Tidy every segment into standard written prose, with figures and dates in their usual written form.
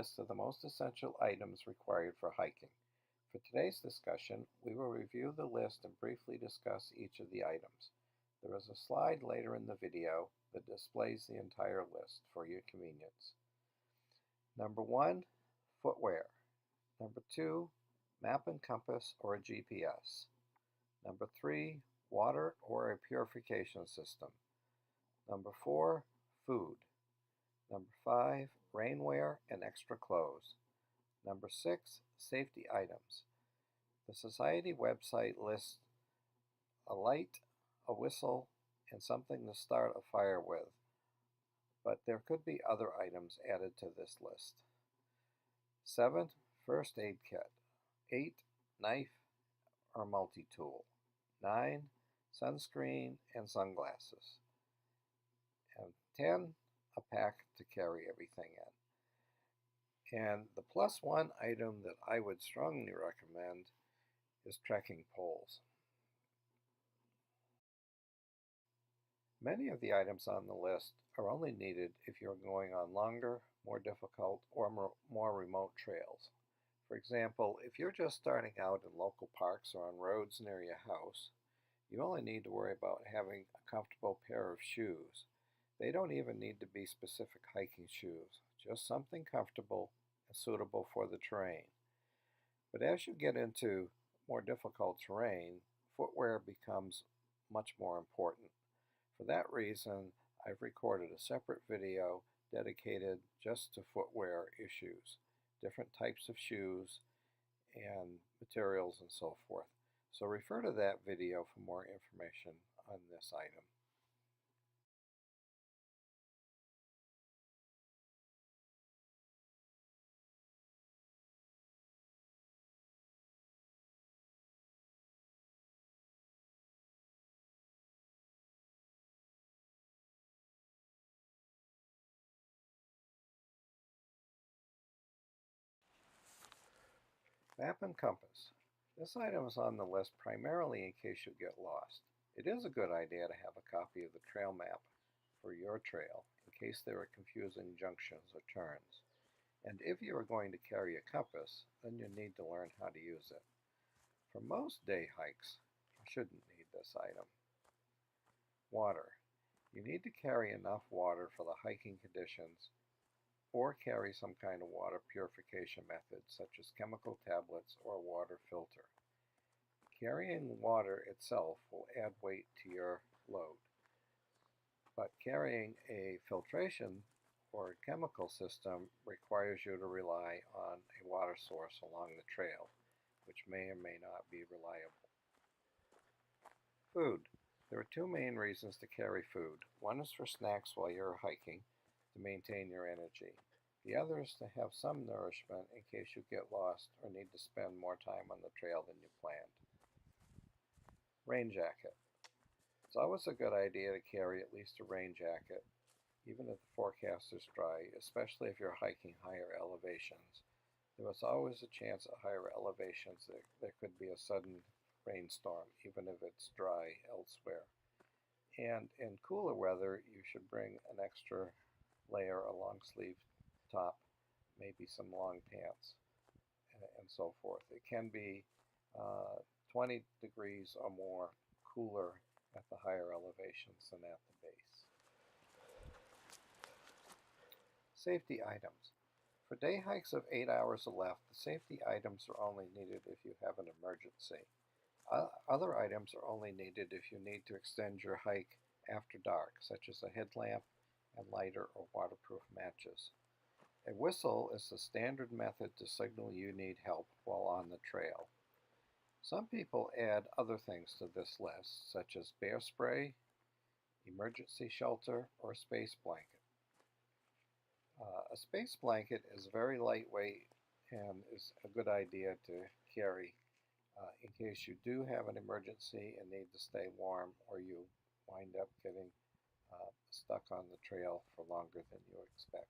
list of the most essential items required for hiking. For today's discussion, we will review the list and briefly discuss each of the items. There is a slide later in the video that displays the entire list for your convenience. Number 1, footwear. Number 2, map and compass or a GPS. Number 3, water or a purification system. Number 4, food. Number 5, rainwear and extra clothes. Number 6, safety items. The Society website lists a light, a whistle, and something to start a fire with, but there could be other items added to this list. 7, first aid kit. 8, knife or multi-tool. 9, sunscreen and sunglasses. And 10, a pack to carry everything in. And the plus one item that I would strongly recommend is trekking poles. Many of the items on the list are only needed if you're going on longer, more difficult, or more remote trails. For example, if you're just starting out in local parks or on roads near your house, you only need to worry about having a comfortable pair of shoes. They don't even need to be specific hiking shoes, just something comfortable and suitable for the terrain. But as you get into more difficult terrain, footwear becomes much more important. For that reason, I've recorded a separate video dedicated just to footwear issues, different types of shoes and materials and so forth. So refer to that video for more information on this item. Map and compass. This item is on the list primarily in case you get lost. It is a good idea to have a copy of the trail map for your trail in case there are confusing junctions or turns. And if you are going to carry a compass, then you need to learn how to use it. For most day hikes, you shouldn't need this item. Water. You need to carry enough water for the hiking conditions or carry some kind of water purification method such as chemical tablets or a water filter. Carrying water itself will add weight to your load, but carrying a filtration or chemical system requires you to rely on a water source along the trail, which may or may not be reliable. Food. There are two main reasons to carry food. One is for snacks while you're hiking to maintain your energy. The other is to have some nourishment in case you get lost or need to spend more time on the trail than you planned. Rain jacket. It's always a good idea to carry at least a rain jacket, even if the forecast is dry, especially if you're hiking higher elevations. There is always a chance at higher elevations that there could be a sudden rainstorm, even if it's dry elsewhere. And in cooler weather, you should bring an extra layer, a long sleeve top, maybe some long pants, and so forth. It can be 20 degrees or more cooler at the higher elevations than at the base. Safety items. For day hikes of 8 hours or less, the safety items are only needed if you have an emergency. Other items are only needed if you need to extend your hike after dark, such as a headlamp and lighter or waterproof matches. A whistle is the standard method to signal you need help while on the trail. Some people add other things to this list, such as bear spray, emergency shelter, or a space blanket. A space blanket is very lightweight and is a good idea to carry in case you do have an emergency and need to stay warm, or you wind up getting stuck on the trail for longer than you expect.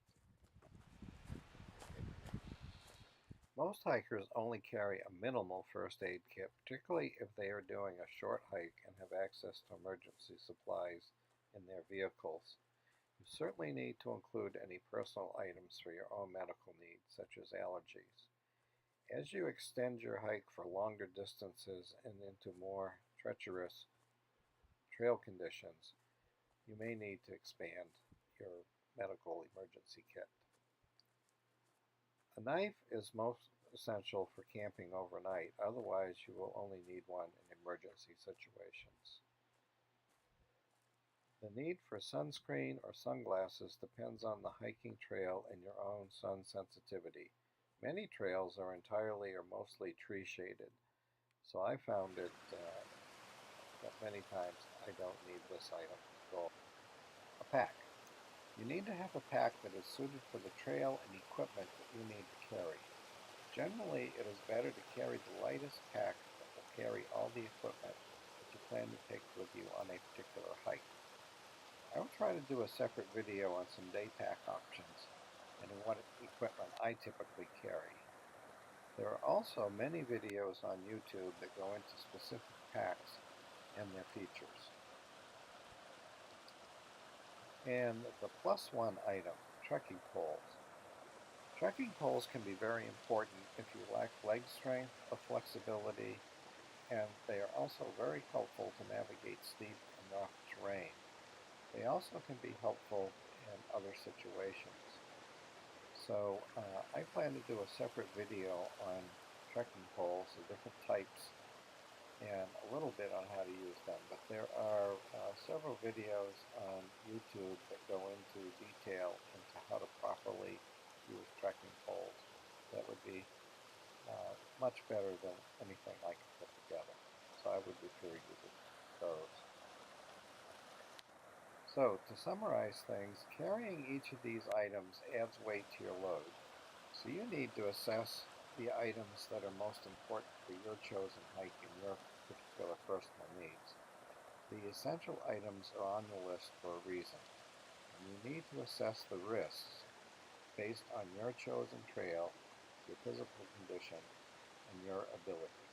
Most hikers only carry a minimal first aid kit, particularly if they are doing a short hike and have access to emergency supplies in their vehicles. You certainly need to include any personal items for your own medical needs, such as allergies. As you extend your hike for longer distances and into more treacherous trail conditions, you may need to expand your medical emergency kit. A knife is most essential for camping overnight, otherwise you will only need one in emergency situations. The need for sunscreen or sunglasses depends on the hiking trail and your own sun sensitivity. Many trails are entirely or mostly tree shaded, so I found that many times I don't need this item at all. A pack. You need to have a pack that is suited for the trail and equipment that you need to carry. Generally, it is better to carry the lightest pack that will carry all the equipment that you plan to take with you on a particular hike. I will try to do a separate video on some day pack options and what equipment I typically carry. There are also many videos on YouTube that go into specific packs and their features. And the plus one item, trekking poles. Trekking poles can be very important if you lack leg strength or flexibility, and they are also very helpful to navigate steep and rough terrain. They also can be helpful in other situations. So I plan to do a separate video on trekking poles, the different types, and a little bit on how to use them. But there are several videos on YouTube that go into detail into how to properly use trekking poles. That would be much better than anything I can put together. So I would refer you to those. So to summarize things, carrying each of these items adds weight to your load. So you need to assess the items that are most important for your chosen hike and your particular personal needs. The essential items are on the list for a reason, and you need to assess the risks based on your chosen trail, your physical condition, and your ability.